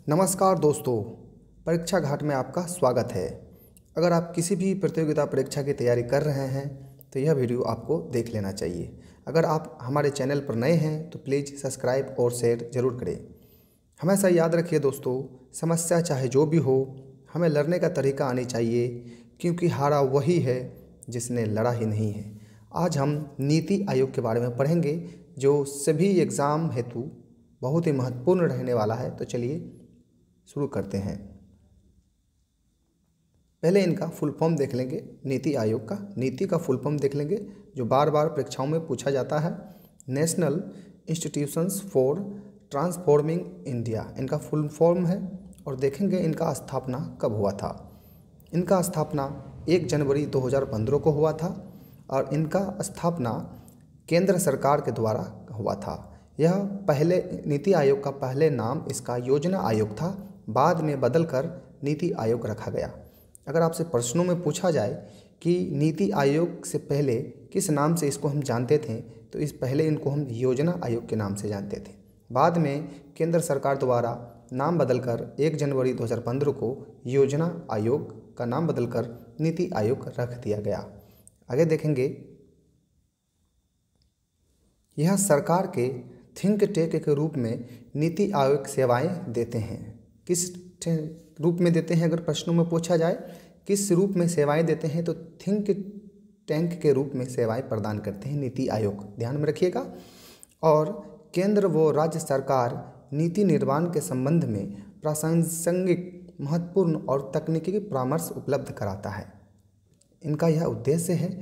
नमस्कार दोस्तों, परीक्षा घाट में आपका स्वागत है। अगर आप किसी भी प्रतियोगिता परीक्षा की तैयारी कर रहे हैं तो यह वीडियो आपको देख लेना चाहिए। अगर आप हमारे चैनल पर नए हैं तो प्लीज़ सब्सक्राइब और शेयर ज़रूर करें। हमेशा याद रखिए दोस्तों, समस्या चाहे जो भी हो, हमें लड़ने का तरीका आनी चाहिए, क्योंकि हारा वही है जिसने लड़ा ही नहीं है। आज हम नीति आयोग के बारे में पढ़ेंगे, जो सभी एग्ज़ाम हेतु बहुत ही महत्वपूर्ण रहने वाला है। तो चलिए शुरू करते हैं। पहले इनका फुल फॉर्म देख लेंगे। नीति आयोग का नीति का फुल फॉर्म देख लेंगे, जो बार बार परीक्षाओं में पूछा जाता है। National institutions for transforming India इनका फुल फॉर्म है। और देखेंगे इनका स्थापना कब हुआ था। इनका स्थापना 1 जनवरी 2015 को हुआ था और इनका स्थापना केंद्र सरकार के द्वारा हुआ था। यह पहले नीति आयोग का पहले नाम इसका योजना आयोग था, बाद में बदलकर नीति आयोग रखा गया। अगर आपसे प्रश्नों में पूछा जाए कि नीति आयोग से पहले किस नाम से इसको हम जानते थे, तो इस पहले इनको हम योजना आयोग के नाम से जानते थे। बाद में केंद्र सरकार द्वारा नाम बदलकर 1 जनवरी 2015 को योजना आयोग का नाम बदलकर नीति आयोग रख दिया गया। आगे देखेंगे, यह सरकार के थिंक टैंक के रूप में नीति आयोग सेवाएं देते हैं। किस रूप में देते हैं? अगर प्रश्नों में पूछा जाए किस रूप में सेवाएं देते हैं, तो थिंक टैंक के रूप में सेवाएं प्रदान करते हैं नीति आयोग, ध्यान में रखिएगा। और केंद्र व राज्य सरकार नीति निर्माण के संबंध में प्रासंगिक, महत्वपूर्ण और तकनीकी परामर्श उपलब्ध कराता है। इनका यह उद्देश्य है,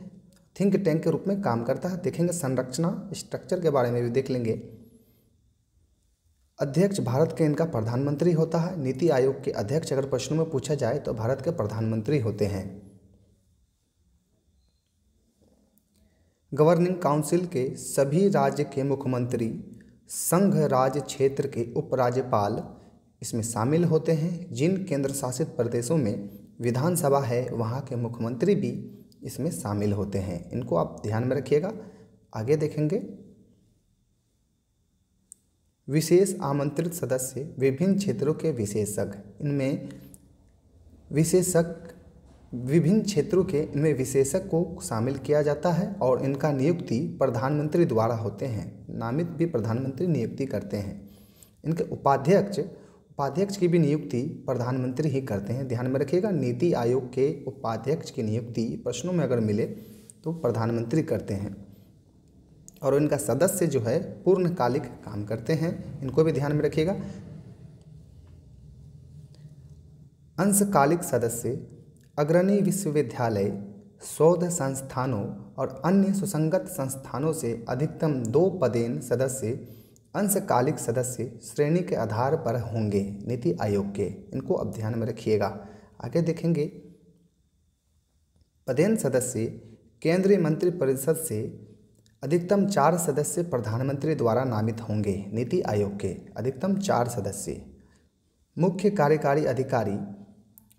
थिंक टैंक के रूप में काम करता है। देखेंगे संरचना, स्ट्रक्चर के बारे में भी देख लेंगे। अध्यक्ष भारत के इनका प्रधानमंत्री होता है। नीति आयोग के अध्यक्ष अगर प्रश्नों में पूछा जाए तो भारत के प्रधानमंत्री होते हैं। गवर्निंग काउंसिल के सभी राज्य के मुख्यमंत्री, संघ राज्य क्षेत्र के उपराज्यपाल इसमें शामिल होते हैं। जिन केंद्र शासित प्रदेशों में विधानसभा है, वहाँ के मुख्यमंत्री भी इसमें शामिल होते हैं। इनको आप ध्यान में रखिएगा। आगे देखेंगे, विशेष आमंत्रित सदस्य, विभिन्न क्षेत्रों के विशेषज्ञ। इनमें विभिन्न क्षेत्रों के इनमें विशेषज्ञ को शामिल किया जाता है और इनका नियुक्ति प्रधानमंत्री द्वारा होते हैं। नामित भी प्रधानमंत्री नियुक्ति करते हैं। इनके उपाध्यक्ष की भी नियुक्ति प्रधानमंत्री ही करते हैं, ध्यान में रखिएगा। नीति आयोग के उपाध्यक्ष की नियुक्ति प्रश्नों में अगर मिले तो प्रधानमंत्री करते हैं। और इनका सदस्य जो है पूर्णकालिक काम करते हैं, इनको भी ध्यान में रखिएगा। अंशकालिक सदस्य अग्रणी विश्वविद्यालय, शोध संस्थानों और अन्य सुसंगत संस्थानों से अधिकतम 2 पदेन सदस्य अंशकालिक सदस्य श्रेणी के आधार पर होंगे नीति आयोग के। इनको अब ध्यान में रखिएगा। आगे देखेंगे, पदेन सदस्य केंद्रीय मंत्रिपरिषद से अधिकतम 4 सदस्य प्रधानमंत्री द्वारा नामित होंगे नीति आयोग के, अधिकतम 4 सदस्य। मुख्य कार्यकारी अधिकारी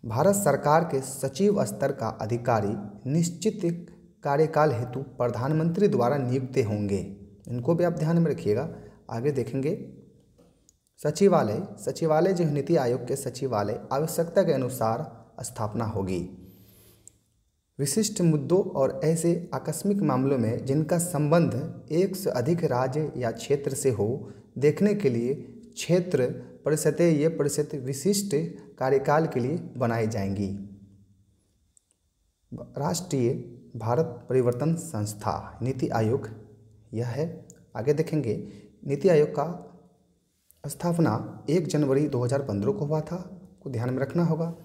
भारत सरकार के सचिव स्तर का अधिकारी निश्चित कार्यकाल हेतु प्रधानमंत्री द्वारा नियुक्त होंगे। इनको भी आप ध्यान में रखिएगा। आगे देखेंगे, सचिवालय जो नीति आयोग के सचिवालय आवश्यकता के अनुसार स्थापना होगी। विशिष्ट मुद्दों और ऐसे आकस्मिक मामलों में जिनका संबंध एक से अधिक राज्य या क्षेत्र से हो, देखने के लिए क्षेत्र परिषदें ये परिषद विशिष्ट कार्यकाल के लिए बनाई जाएंगी। राष्ट्रीय भारत परिवर्तन संस्था नीति आयोग यह है। आगे देखेंगे, नीति आयोग का स्थापना 1 जनवरी 2015 को हुआ था, को ध्यान में रखना होगा।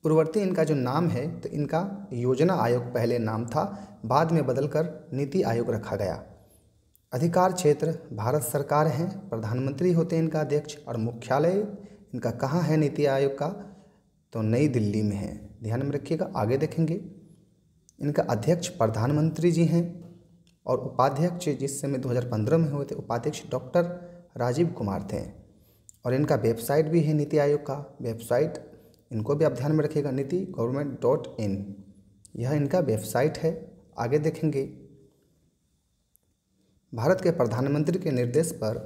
पूर्ववर्ती इनका जो नाम है, तो इनका योजना आयोग पहले नाम था, बाद में बदलकर नीति आयोग रखा गया। अधिकार क्षेत्र भारत सरकार है, प्रधानमंत्री होते हैं इनका अध्यक्ष। और मुख्यालय इनका कहाँ है नीति आयोग का, तो नई दिल्ली में है, ध्यान में रखिएगा। आगे देखेंगे, इनका अध्यक्ष प्रधानमंत्री जी हैं और उपाध्यक्ष जिस समय 2015 में हुए थे, उपाध्यक्ष डॉक्टर राजीव कुमार थे। और इनका वेबसाइट भी है नीति आयोग का वेबसाइट, इनको भी आप ध्यान में रखिएगा, niti-government.in यह इनका वेबसाइट है। आगे देखेंगे, भारत के प्रधानमंत्री के निर्देश पर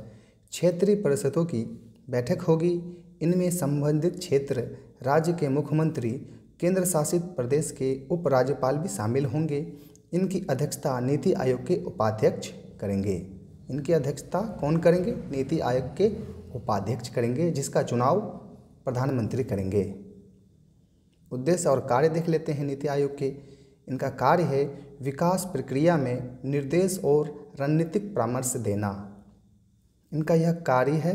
क्षेत्रीय परिषदों की बैठक होगी। इनमें संबंधित क्षेत्र राज्य के मुख्यमंत्री, केंद्र शासित प्रदेश के उपराज्यपाल भी शामिल होंगे। इनकी अध्यक्षता नीति आयोग के उपाध्यक्ष करेंगे। इनकी अध्यक्षता कौन करेंगे? नीति आयोग के उपाध्यक्ष करेंगे, जिसका चुनाव प्रधानमंत्री करेंगे। उद्देश्य और कार्य देख लेते हैं नीति आयोग के। इनका कार्य है विकास प्रक्रिया में निर्देश और रणनीतिक परामर्श देना। इनका यह कार्य है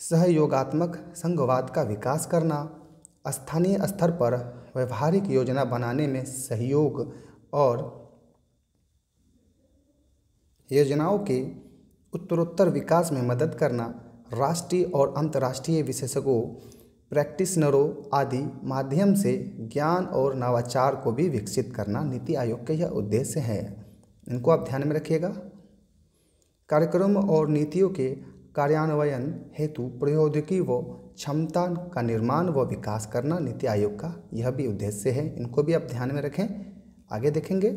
सहयोगात्मक संघवाद का विकास करना, स्थानीय स्तर पर व्यवहारिक योजना बनाने में सहयोग और योजनाओं के उत्तरोत्तर विकास में मदद करना, राष्ट्रीय और अंतर्राष्ट्रीय विशेषज्ञों, प्रैक्टिशनरों आदि माध्यम से ज्ञान और नवाचार को भी विकसित करना नीति आयोग का यह उद्देश्य है। इनको आप ध्यान में रखिएगा। कार्यक्रम और नीतियों के कार्यान्वयन हेतु प्रौद्योगिकी व क्षमता का निर्माण व विकास करना नीति आयोग का यह भी उद्देश्य है। इनको भी आप ध्यान में रखें। आगे देखेंगे,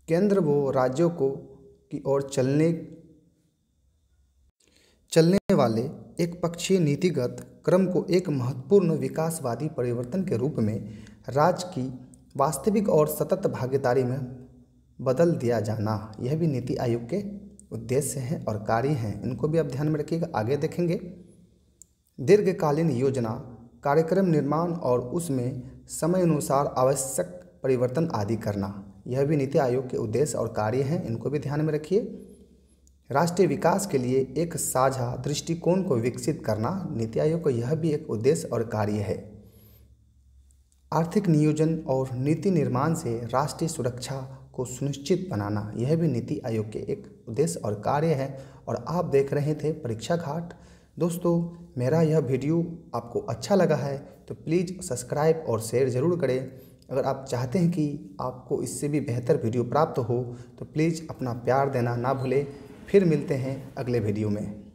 केंद्र व राज्यों को की ओर चलने वाले एक पक्षीय नीतिगत क्रम को एक महत्वपूर्ण विकासवादी परिवर्तन के रूप में राज्य की वास्तविक और सतत भागीदारी में बदल दिया जाना, यह भी नीति आयोग के उद्देश्य हैं और कार्य हैं। इनको भी आप ध्यान में रखिएगा। आगे देखेंगे, दीर्घकालीन योजना, कार्यक्रम निर्माण और उसमें समय अनुसार आवश्यक परिवर्तन आदि करना, यह भी नीति आयोग के उद्देश्य और कार्य हैं। इनको भी ध्यान में रखिए। राष्ट्रीय विकास के लिए एक साझा दृष्टिकोण को विकसित करना, नीति आयोग का यह भी एक उद्देश्य और कार्य है। आर्थिक नियोजन और नीति निर्माण से राष्ट्रीय सुरक्षा को सुनिश्चित बनाना, यह भी नीति आयोग के एक उद्देश्य और कार्य है। और आप देख रहे थे परीक्षा घाट। दोस्तों, मेरा यह वीडियो आपको अच्छा लगा है तो प्लीज़ सब्सक्राइब और शेयर ज़रूर करें। अगर आप चाहते हैं कि आपको इससे भी बेहतर वीडियो प्राप्त हो तो प्लीज़ अपना प्यार देना ना भूलें। फिर मिलते हैं अगले वीडियो में।